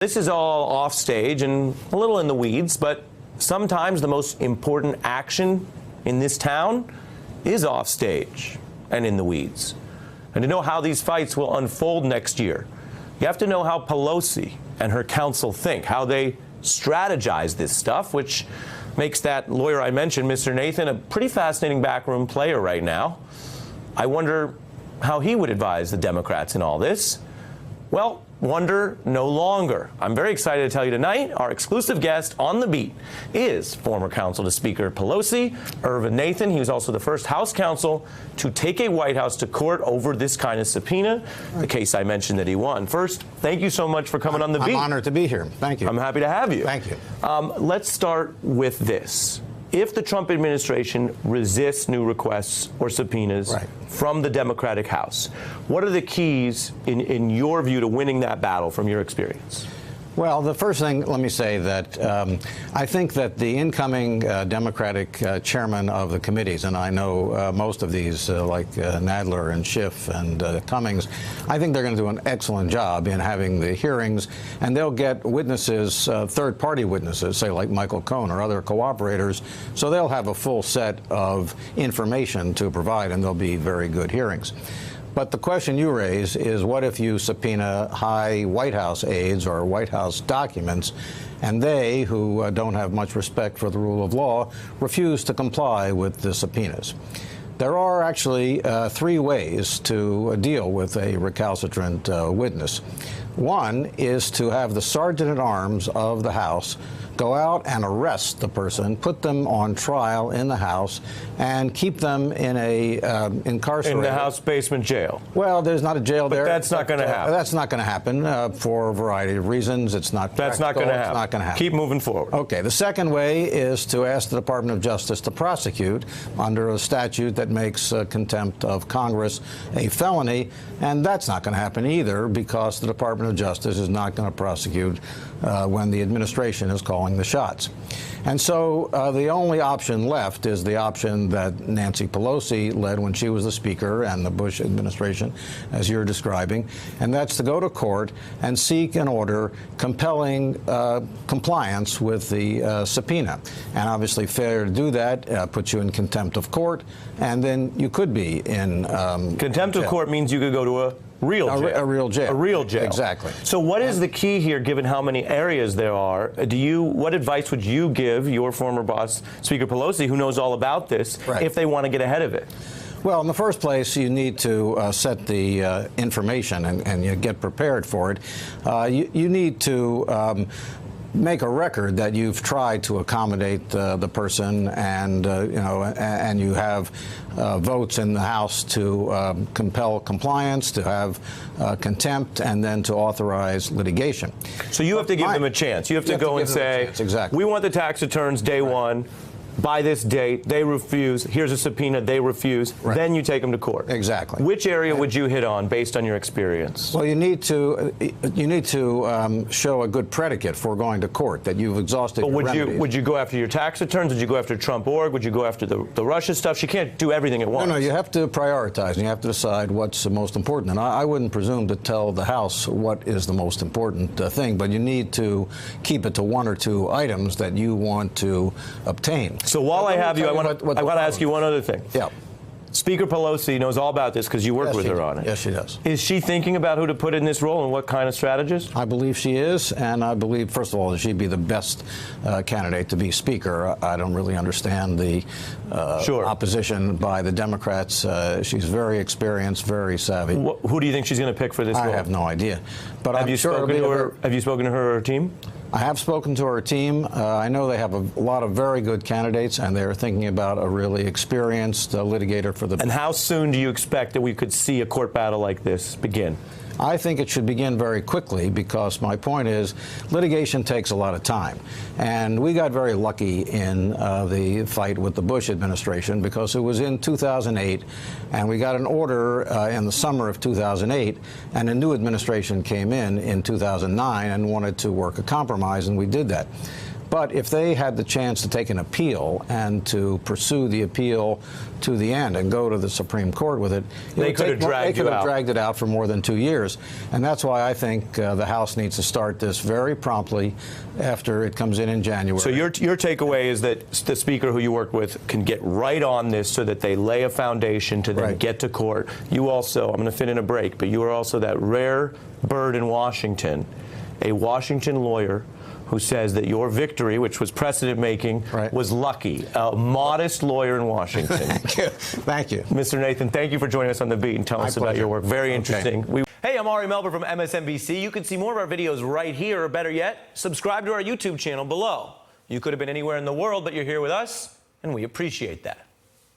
This is all off stage and a little in the weeds, but sometimes the most important action in this town is off stage and in the weeds. And to know how these fights will unfold next year, you have to know how Pelosi and her counsel think, how they strategize this stuff, which makes that lawyer I mentioned, Mr. Nathan, a pretty fascinating backroom player right now. I wonder how he would advise the Democrats in all this. Well, wonder no longer. I'm very excited to tell you tonight, our exclusive guest on the beat is former counsel to Speaker Pelosi, Irvin Nathan. He was also the first House counsel to take a White House to court over this kind of subpoena, the case I mentioned that he won. First, thank you so much for coming on the beat. I'm honored to be here. Thank you. I'm happy to have you. Thank you. Let's start with this. If the Trump administration resists new requests or subpoenas from the Democratic House, what are the keys, in your view, to winning that battle from your experience? Well, the first thing, let me say that I think that the incoming Democratic chairman of the committees, and I know most of these, like Nadler and Schiff and Cummings, I think they're going to do an excellent job in having the hearings, and they'll get witnesses, third-party witnesses, say like Michael Cohen or other cooperators, so they'll have a full set of information to provide, and they'll be very good hearings. But the question you raise is, what if you subpoena high White House aides or White House documents, and they, who don't have much respect for the rule of law, refuse to comply with the subpoenas? There are actually three ways to deal with a recalcitrant witness. One is to have the sergeant-at-arms of the House go out and arrest the person, put them on trial in the House, and keep them in a incarcerated... In the House basement jail. Well, there's not a jail there. But that's not going to happen. That's not going to happen for a variety of reasons. It's not practical. That's not going to happen. It's not going to happen. Keep moving forward. Okay. The second way is to ask the Department of Justice to prosecute under a statute that makes contempt of Congress a felony, and that's not going to happen either, because the Department of Justice is not going to prosecute when the administration is calling the shots. And so the only option left is the option that Nancy Pelosi led when she was the Speaker, and the Bush administration, as you're describing, and that's to go to court and seek an order compelling compliance with the subpoena. And obviously failure to do that puts you in contempt of court, and then you could be in contempt of court means you could go to a real jail. A real jail. A real jail. Exactly. So what is the key here, given how many areas there are? What advice would you give your former boss, Speaker Pelosi, who knows all about this, if they want to get ahead of it? Well, in the first place, you need to set the information and you get prepared for it. You need to make a record that you've tried to accommodate the person, and and you have votes in the House to compel compliance, to have contempt, and then to authorize litigation. So you have to give them a chance. You have to go and say, we want the tax returns day one. By this date, they refuse. Here's a subpoena. They refuse. Then you take them to court. Exactly. Which area would you hit on based on your experience? Well, you need to show a good predicate for going to court, that you've exhausted your remedies. Would you go after your tax returns? Would you go after Trump org? Would you go after the Russia stuff? She can't do everything at once. No, you have to prioritize, and you have to decide what's the most important. And I wouldn't presume to tell the House what is the most important thing, but you need to keep it to one or two items that you want to obtain. So while I have you, I want to ask you one other thing. Yeah. Speaker Pelosi knows all about this because you work with her on it. Yes, she does. Is she thinking about who to put in this role and what kind of strategist? I believe she is, and I believe, first of all, that she'd be the best candidate to be Speaker. I don't really understand the opposition by the Democrats. She's very experienced, very savvy. Who do you think she's going to pick for this role? I have no idea. But have you spoken to her or her team? I have spoken to her team. I know they have a lot of very good candidates, and they're thinking about a really experienced litigator for the... And how soon do you expect that we could see a court battle like this begin? I think it should begin very quickly, because my point is litigation takes a lot of time. And we got very lucky in the fight with the Bush administration, because it was in 2008, and we got an order in the summer of 2008, and a new administration came in 2009 and wanted to work a compromise, and we did that. But if they had the chance to take an appeal and to pursue the appeal to the end and go to the Supreme Court with it, they could have dragged it out for more than 2 years. And that's why I think the House needs to start this very promptly after it comes in January. So your takeaway is that the Speaker who you work with can get right on this so that they lay a foundation to then get to court. You also, I'm going to fit in a break, but you are also that rare bird in Washington, a Washington lawyer who says that your victory, which was precedent-making, was lucky. A modest lawyer in Washington. Thank you. Mr. Nathan, thank you for joining us on The Beat and telling us about your work. Very interesting. Hey, I'm Ari Melber from MSNBC. You can see more of our videos right here, or better yet, subscribe to our YouTube channel below. You could have been anywhere in the world, but you're here with us, and we appreciate that.